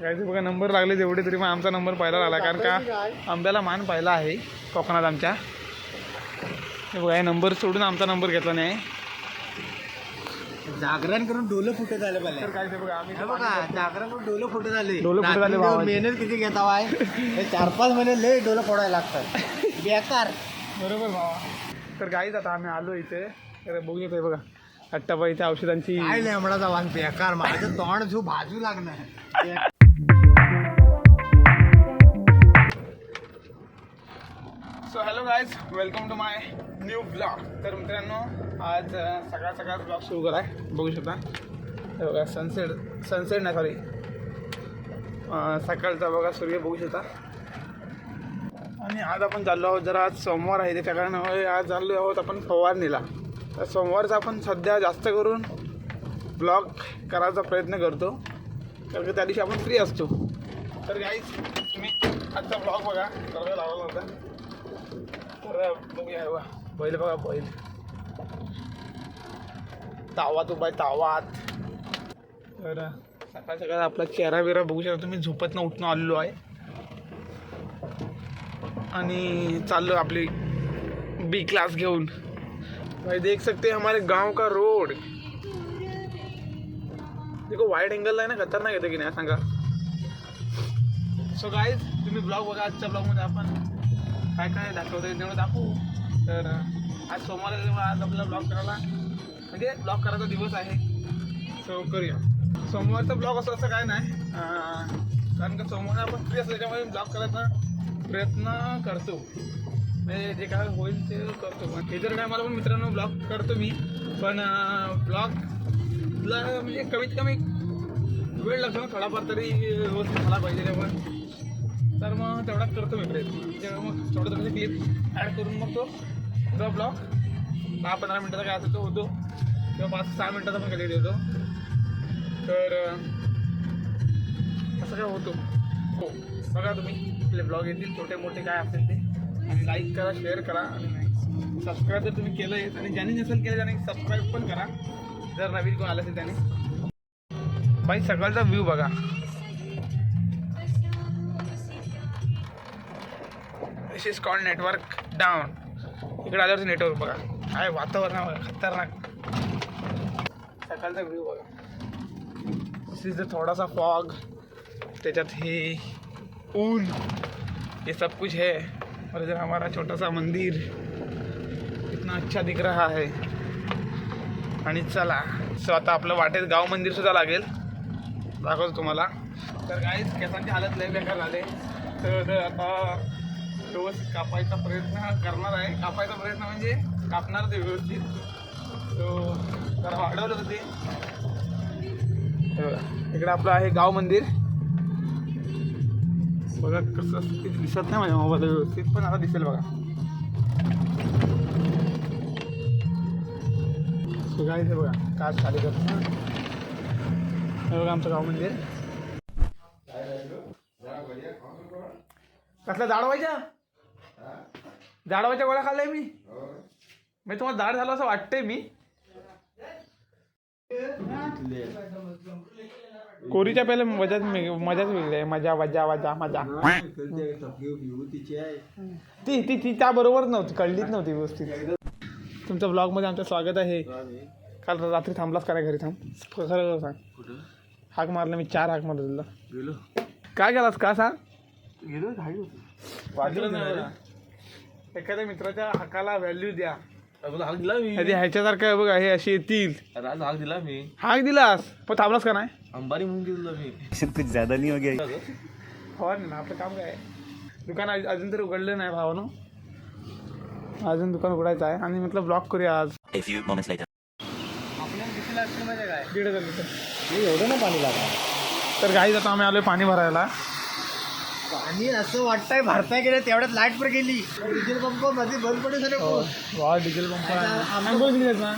गायचे बघा नंबर लागले जेवढे तरी मग आमचा नंबर पहिला लागला, कारण का आंब्याला मान पहिला आहे कोकणात आमच्या. हे बघा हे नंबर सोडून आमचा नंबर घेतला नाही. जागरण करून डोलं फुटे झाले तर काय ते बघा आम्ही बघा जागरण करून डोलं फुटे झाले. डोलं फुटे झाले भावाचे. मेहनत किती घेता वाय हे 4-5 महिने लय डोलं फोडायला लागतात बेकार. बरोबर भावा. तर गाईच आता आम्ही आलो इथे, तर बघू येतोय बघा अट्टाबाई इथे औषधांची काय लेंबडाचा वाण बेकार. माझं तोंड जो भाजू लागणार. So hello guys, welcome to my new blog. तर मित्रांनो आज सकाळ ब्लॉग सुरू करा आहे. बघू शकता हे बघा सनसेट नाही सॉरी सकाळचा बघा सूर्य बघू शकता. आणि आज आपण चाललो आहोत, जरा आज सोमवार आहे त्याच्या कारणामुळे आज चाललो आहोत आपण फवारणीला. तर सोमवारचा आपण सध्या जास्त करून ब्लॉग करायचा प्रयत्न करतो, कारण की त्या दिवशी आपण फ्री असतो. तर गाईज तुम्ही आजचा ब्लॉग बघा करायला लावला होता. तर बघूया बघा बैल बघा बैल तावात उभा आहे तावात. तर सकाळ आपला चेहरा बिरा बघू शकता तुम्ही. झोपतनं उठणं आलेलो आहे आणि चाललो आपली बी क्लास घेऊन. भाई देख सकते हैं हमारे गांव का रोड. देखो वाईड एंगल आहे ना, खतरनाक येते की नाही सांगा. सो गाईज तुम्ही ब्लॉग बघा. आजच्या ब्लॉगमध्ये आपण काय काय दाखवतो तेवढं दाखवू. तर आज सोमवार आहे, आज आपला ब्लॉग करायला म्हणजे ब्लॉग करायचा दिवस आहे. सो करूया. सोमवारचा ब्लॉग असं काय नाही, कारण का सोमवार आपण फ्री असतो त्याच्यामुळे ब्लॉग करायचा प्रयत्न करतो, म्हणजे जे काय होईल ते करतो. पण इतर काय मला पण मित्रांनो ब्लॉग करतो मी, पण ब्लॉगला म्हणजे कमीत कमी वेळ लागतो ना थोडाफार तरी व्यवस्थित मला पाहिजे. पण तर मग तेवढा करतो मी प्रयत्न. मग थोडं थोडं क्लिप ॲड करून मग तो ब्लॉग 10-15 मिनटाचा काय असतो तो होतो, किंवा 5-6 मिनटाचा पण कधी देतो. तर असं काय होतो. हो बघा तुम्ही आपले ब्लॉग येतील छोटे मोठे काय असेल ते. आणि लाईक करा, शेअर करा आणि सबस्क्राईब जर तुम्ही केलं आहे, आणि ज्यांनी नसेल केलं त्याने सबस्क्राईब पण करा जर नवीन कोण आलं असेल त्याने. बाई सकाळचा व्ह्यू बघा. दिस इज कॉल्ड नेटवर्क डाऊन. इकडे आल्यावरती नेटवर्क बघा. काय वातावरण आहे बघा खतरनाक. सकाळचा व्ह्यू बघा. दिस इज थोडासा फॉग, त्याच्यात हे ऊन, ये सब कुछ है. और इधर हमारा छोटा सा मंदिर इतना अच्छा दिख रहा है. आणि चला सो आता आपलं वाटेत गाव मंदिर सुद्धा लागेल, दाखवतो तुम्हाला. तर गाईज केसांची हालत लय बेकार झाले. तर आता व्यवस्थित कापायचा प्रयत्न करणार आहे. कापायचा प्रयत्न म्हणजे कापणार ते व्यवस्थित. तो जरा वाढवलं होतं ते. इकडे आपलं आहे गाव मंदिर बघा. कसं दिसत नाही माझ्या मोबाईल व्यवस्थित, पण आता दिसेल बघा. सुगाई ते बघा काच खाली करतो. हे बघा आमचं गाव मंदिर. कसल्या झाडवायच्या गोळ्या खाल्लाय मी. तुम्हाला झाड झालं असं वाटतंय मी. कोरीच्या पहिले मजाच वेगळी आहे. मजा ती त्याबरोबर नव्हती, कळलीच नव्हती व्यवस्थित. तुमच्या ब्लॉगमध्ये आमचं स्वागत आहे. काल रात्री थांबलास का घरी? थांब खरं सांग. हाक मारलं मी, 4 हाक मारलं तुला. गेलो काय केलास का सांग? गेलो वाजलं नाही. एखाद्या मित्राच्या हाकाला व्हॅल्यू द्या. हाक दिला मी. ह्याच्यासारखं आहे बघा. हे अशी येतील. हाक दिला मी. हाक दिलास पण थांबलास का नाही? अंबारी म्हणून दिलं मी. कुछ ज्यादा नाही हो गया. हो ना आपलं काम काय. दुकान अजून तरी उघडलं नाही भावानं. अजून दुकान उघडायचं आहे. आणि म्हटलं ब्लॉग करूया आज. आपल्याला किती लागते म्हणजे काय? 1,500 लिटर. एवढं ना पाणी लागतं. तर गाईज आता आम्ही आलोय पाणी भरायला. पाणी असं वाटतंय भरताय गेलं तेवढ्यात लाईट पण गेली. डिझेल पंप मध्ये बंद पडे सर. वा डिझेल पंप आंघोळ गेली ना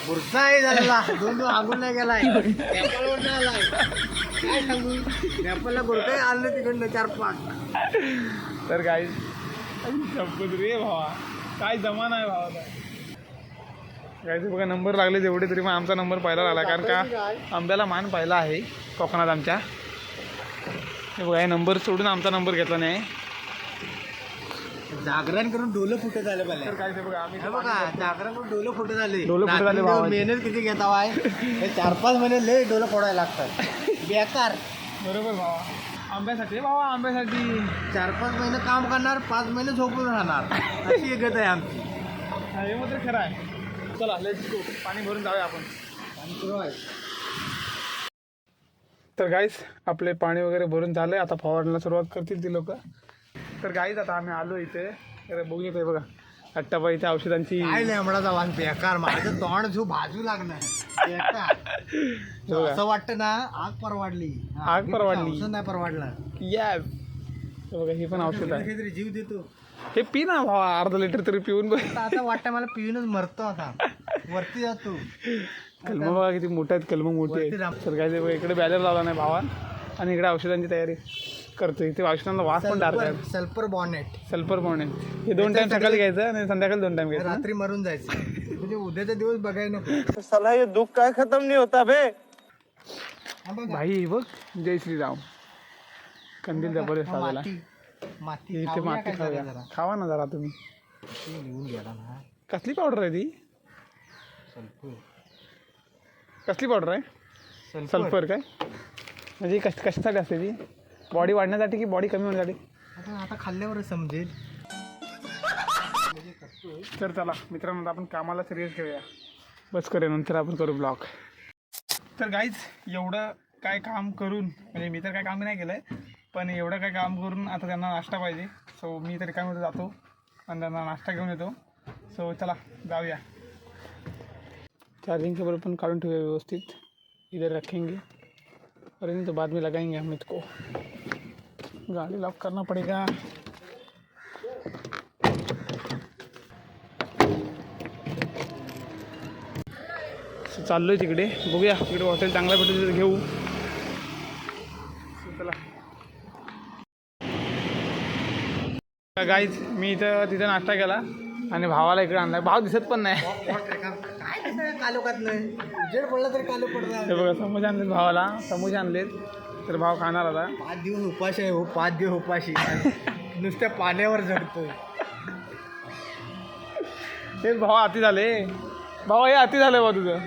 पुरता आहे झाला. 2 आंघोळ नाही गेलाय. नेपाळवर नाही आलाय. काय सांगू नेपाळला गोरकाय आलं तिकडनं 4-5. तर गाईज शपथ रे भावा काय जमाना आहे भावाला. गाईज बघा नंबर लागले जेवढे तरी मग आमचा नंबर पहिला लागला, कारण का आंब्याला मान पहिला आहे कोकणात आमच्या. हे बघा, हे नंबर सोडून आमचा नंबर घेतला नाही. जागरण करून डोलं फुटे झाले मला. तर काय ते बघा, आम्ही हे बघा जागरण करून डोलं फुटे झाले. डोलं फुटे झाले भावा. मेहनत किती घेता वाय 4-5 महिने लय डोलं फोडायला लागतात. बेकार. बरोबर भावा. आंब्यासाठी भावा, आंब्यासाठी 4-5 महिने काम करणार, 5 महिने झोपून राहणार, अशी एक गत आहे आमची. हे मात्र खरं आहे. चला लेट्स गो, पाणी भरून जाऊया आपण. आणि सुरू आहे. तर गाईज आपले पाणी वगैरे भरून झालं, आता फवारण्याला सुरुवात करतील ती लोक. तर गाईज आता आम्ही आलो इथे. तर बघू येते बघा अट्टाबाईच्या औषधांची. काय लेंबडाचा वाण बेकार. माझं तोंड जो भाजू लागलं बेकार. असं वाटतं ना आग परवाडली. आग परवाडली. औषध नाही परवाडलं. यस. बघा ही पण औषध आहे. काहीतरी जीव देतो. हे पी ना भावा, अर्धा लिटर तरी पिऊन बघ. आता वाटतं मला पिऊनच मरतो. आता वरती जातो. कलम बघा किती मोठे आहेत, कलम मोठी आहेत. तर काय ते इकडे बॅलर लावला नाही भावा, आणि इकडे औषधांची तयारी करतो. इथे औषधांना वास पण टाकतात. Sulphur bonnet. सल्फर पावणे हे 2 टाइम सकाळी घ्यायचं आणि संध्याकाळी 2 टाइम घ्यायचं. रात्री मरून जायचं म्हणजे उद्याचा दिवस बघायला नको. साला हे दुःख काय खतम नाही होता बे. भाई बघ, जय श्रीराम. कंदील जबरदस्त आलेला. माती इथे माती खाऊया. खावा ना जरा तुम्ही. लिहून गेला ना. कसली पावडर आहे ती? कसली पावडर आहे? सल्फर काय म्हणजे कशासाठी असते ती? बॉडी वाढण्यासाठी की बॉडी कमी होण्यासाठी? आता खाल्ल्यावरच समजेल. तर चला मित्रांनो, आपण कामाला सिरियस घेऊया. बस करूया, नंतर आपण करू ब्लॉग. तर गाईज एवढं काय काम करून, म्हणजे मी तर काय काम नाही केलं आहे, पण एवढं काय काम करून आता त्यांना नाश्ता पाहिजे. सो मी तरी काय जातो आणि त्यांना नाश्ता घेऊन येतो. सो चला जाऊया. चार्जिंग केबल पण काढून ठेवूया व्यवस्थित. इधर रखेंगे और नहीं तो बाद में लगाएंगे हम इसको. गाड़ी लॉक करना पड़ेगा. चाललोय तिकडे, बघूया तिकडे हॉटेल चांगल्या भेटेल तर घेऊ. चला गाईज, मी इथं तिथं नाश्ता केला आणि भावाला इकडे आणला. भाव दिसत पण नाही. काय कालोखात नाही. उजेड पडला तरी कालो पडला. हे बघा, समोसे आणलेत भावाला, समोसे आणलेत. तर भाव खाणार आता. 5 दिवस उपाशी आहे हो. 5 दिवस उपाशी. नुसत्या पाण्यावर झडतोय. तेच भाव अति झाले. भावा हे अति झालं बा तुझं.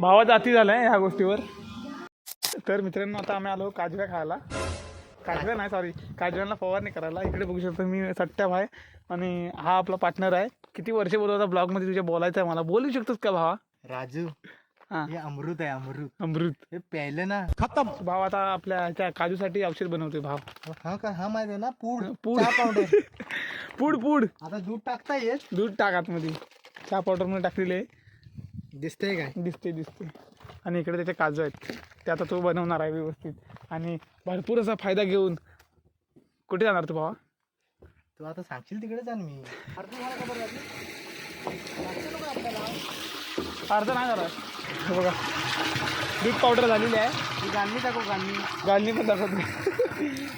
भावाचं अति झालं आहे ह्या गोष्टीवर. तर मित्रांनो, आता आम्ही आलो काजव्या खायला. काजव्या नाही, सॉरी, काजव्यांना फवारणी करायला. इकडे बघू शकतो मी सट्ट्या भाई, आणि हा आपला पार्टनर आहे. किती वर्ष बोलवता ब्लॉगमध्ये तुझ्या बोलायचं आहे मला. बोलू शकतोस का भावा? राजू, हां, हे अमृत आहे. अमृत. हे प्यायलं ना खतम. भाव आता आपल्या ह्याच्या काजूसाठी औषध बनवतोय भाव. हा का? हा माहिती आहे ना. पूड पूड. चहा पावडर. पूड. आता दूध टाकता येत. दूध टाक आतमध्ये. चहा पावडरमध्ये टाकलेले आहे. दिसतंय काय? दिसते. आणि इकडे त्याचे काजू आहेत, ते आता तो बनवणार आहे व्यवस्थित. आणि भरपूर असा फायदा घेऊन. कुठे जाणार तू भावा? तू आता सांगशील तिकडे जाण मी. अर्धा नाही झाला. हे बघा, दूध पावडर झालेली आहे. तू गाणी टाकू. गाळणी पण दाखवतो.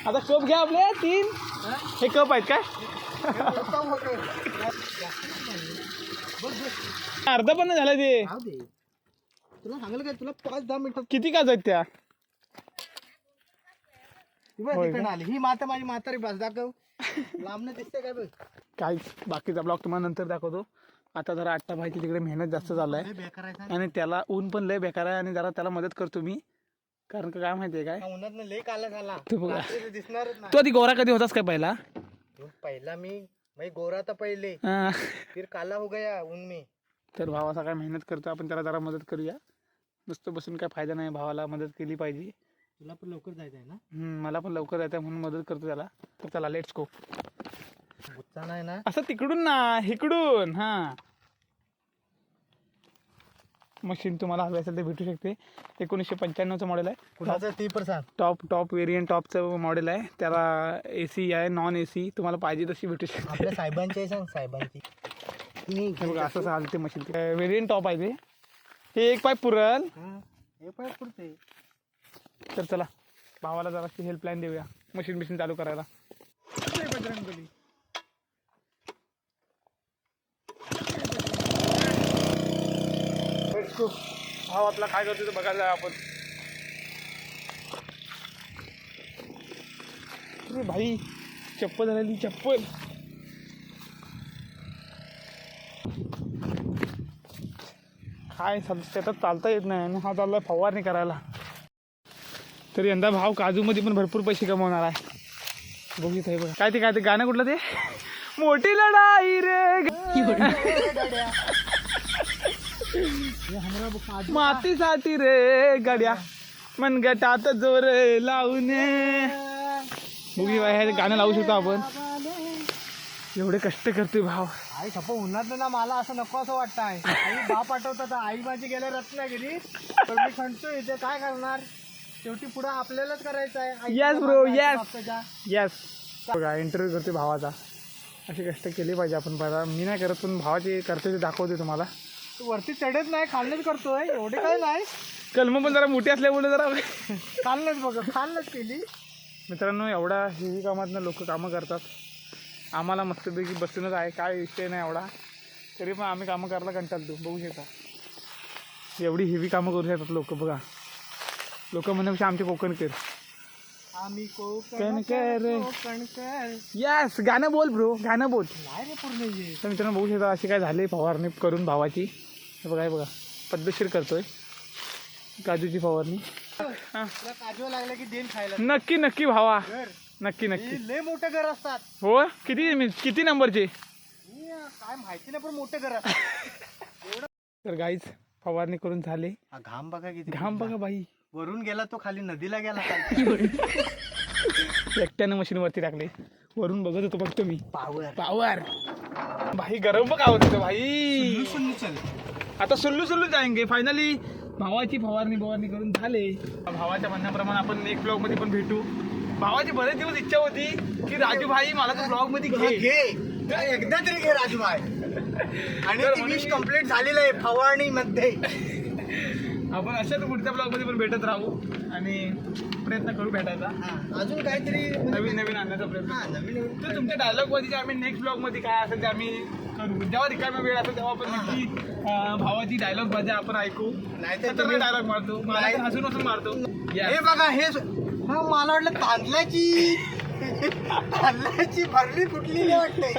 आता कप घ्या आपले 3. हे कप आहेत काय? अर्धा पण नाही झालं ते. तुला सांगलं काय, तुला 5-10 मिनिटात किती काजू आहेत त्या? आली ही माता. माझी म्हातारी बस दाखव. लांबनं दिसते काय बघ. काहीच, बाकीचा ब्लॉग तुम्हाला नंतर दाखवतो. आता जरा आट्टा भाईची तिकडे मेहनत जास्त झालं आहे, बेकार आहे. आणि त्याला ऊन पण लय बेकार आहे, आणि जरा त्याला मदत करतो मी. कारण का काय माहितीये काय, उन्हात लय काला झाला. तू बघा, दिसणारच ना. तू आधी गोरा कधी होतास काय पहिला? पहिला मी गोरा तर पहिले, हा. फिर काला हो गया ऊन में. तर भावाचा काय मेहनत करतो आपण, त्याला जरा मदत करूया. नुसतं बसून काय फायदा नाही, भावाला मदत केली पाहिजे. तुला पण लवकर जायचं आहे ना? मला पण लवकर जायचं म्हणून मदत करतो त्याला. तर चला लेट्स गो. गुच्चा नाही ना असं तिकडून ना इकडून. हा, मशीन तुम्हाला हवी असेल तर भेटू शकते. 1995चं मॉडेल आहे. कुणाचं ते पण सांग. टॉप वेरियंट टॉपचं मॉडेल आहे. त्याला AC आहे, नॉन AC, तुम्हाला पाहिजे तशी भेटू शकते. आपल्या साहेबांची आहे, सांग साहेबांची. हे बघा, असं चालते मशीन. वेरियंट टॉप आहे ते. हे एक पाईप पुरल. हे पाईप पुरते. तर चला भावाला जराशी हेल्पलाईन देऊया मशीन चालू करायला. भाव आपला काय करतो ते बघायला आपण. अरे भाई चप्पल झालेली चप्पल. काय त्याच्यात चालता येत नाही आणि हा चालला फवारणी करायला. तर यंदा भाव काजूमध्ये पण भरपूर पैसे कमवणार आहे. बघित आहे बघा. काय ते गाणं कुठलं ते मोठी लढाई रे मातीसाठी रे गड्या मनगटात जोर लावून. बघी बाय हे गाणं लावू शकतो आपण. एवढे कष्ट करतोय भाव. आई सप उन्हात ना मला असं नको असं वाटतं आहे. आई बाप आठवतात आई माझी गेल्या रत्नागिरी तर मी खणतो इथे काय करणार शेवटी पुढे आपल्यालाच करायचं आहे. Yes bro yes yes. बघा इंटरव्ह्यू करते भावाचा. असे कष्ट केले पाहिजे आपण. बघा मी नाही करत पण भावाचे करते ते दाखवते तुम्हाला. तू वरती चढत नाही खाल्लंच करतोय एवढे काय नाही. कलम पण जरा मोठी असल्यामुळे जरा खाल्लंच बघ खाल्लंच केली. मित्रांनो एवढा हेवी कामातनं लोक कामं करतात. आम्हाला मस्तपैकी बसूनच आहे काय विषय नाही एवढा. तरी पण आम्ही कामं करायला कंटाळतो. बघू शकता एवढी हेवी कामं करू शकतात लोक. बघा लोक म्हणण्यापेक्षा आमचे कोकणकर. आम्ही कोकणकर. कोकणकर. यस गाणं बोल ब्रो गाणं बोल. नाही रे पूर्ण ये. तर मित्रांनो बघू शकता अशी काय झाली फवारणी करून भावाची. हे बघा हे बघा पद्धतशीर करतोय काजूची फवारणी. हां काजू लागला की देन खायला. नक्की नक्की भावा घर नक्की नक्की. लय मोठे घर असतात. हो किती नंबरचे काय माहिती नाही पण मोठे घर असतात. तर गाईच फवारणी करून झाले. घाम बघा किती. घाम बघा बाई. वरून गेला तो खाली नदीला गेला. एकट्यानं मशीनवरती टाकले. वरून बघत होतो फक्त मी. पावर पावर भाई गरम बघ आवडत होतं भाई. आता सुल्लू जाएंगे फायनली. भावाची फवारणी करून झाले. भावाच्या म्हणण्याप्रमाणे आपण नेक्स्ट ब्लॉग मध्ये पण भेटू. भावाची बरेच दिवस इच्छा होती की राजू भाई मला तर ब्लॉग मध्ये घे. एकदा तरी घे राजू भाई. आणि ती विश कम्प्लीट झालेलं आहे फवारणी मध्ये. आपण अशाच पुढच्या ब्लॉग मध्ये पण भेटत राहू आणि प्रयत्न करू भेटायचा. अजून काहीतरी नवीन आणण्याचा प्रयत्न. तर तुमच्या डायलॉग मध्ये आम्ही नेक्स्ट ब्लॉग मध्ये काय असेल ते आम्ही करू. जेव्हा रिकाम्या वेळ असेल तेव्हा आपण नक्की भावाची डायलॉग मध्ये आपण ऐकू. नाहीतर डायलॉग मारतो. मला हसून मारतो. हे बघा हे मला वाटलं तांदळाची भरली कुठली वाटते.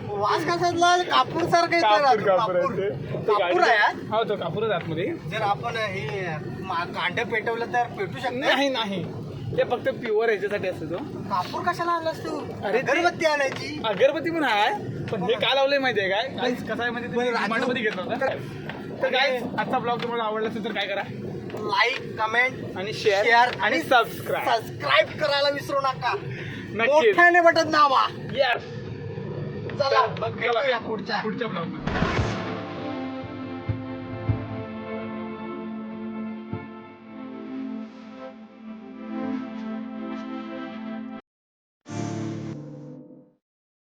वास कसा कापूर सारखं कापूर आहे. हो तो कापूरच आतमध्ये. जर आपण हे कांड पेटवलं तर पेटू शकतो. नाही ते फक्त प्युअर ह्याच्यासाठी असतो तो. कापूर कशाला आणलास तू. अरे अगरबत्ती आणायची. अगरबत्ती पण आहे पण हे काय लावलंय माहितीये काय कसं आहे म्हणजे मध्ये घेतलं होतं. तर काय आजचा ब्लॉग तुम्हाला आवडला असेल तर काय करा लाईक कमेंट आणि शेअर आणि सबस्क्राईब करायला विसरू नका. नक्की मोठ्याने बटन दाबा. येस. चला पुढच्या ब्लॉग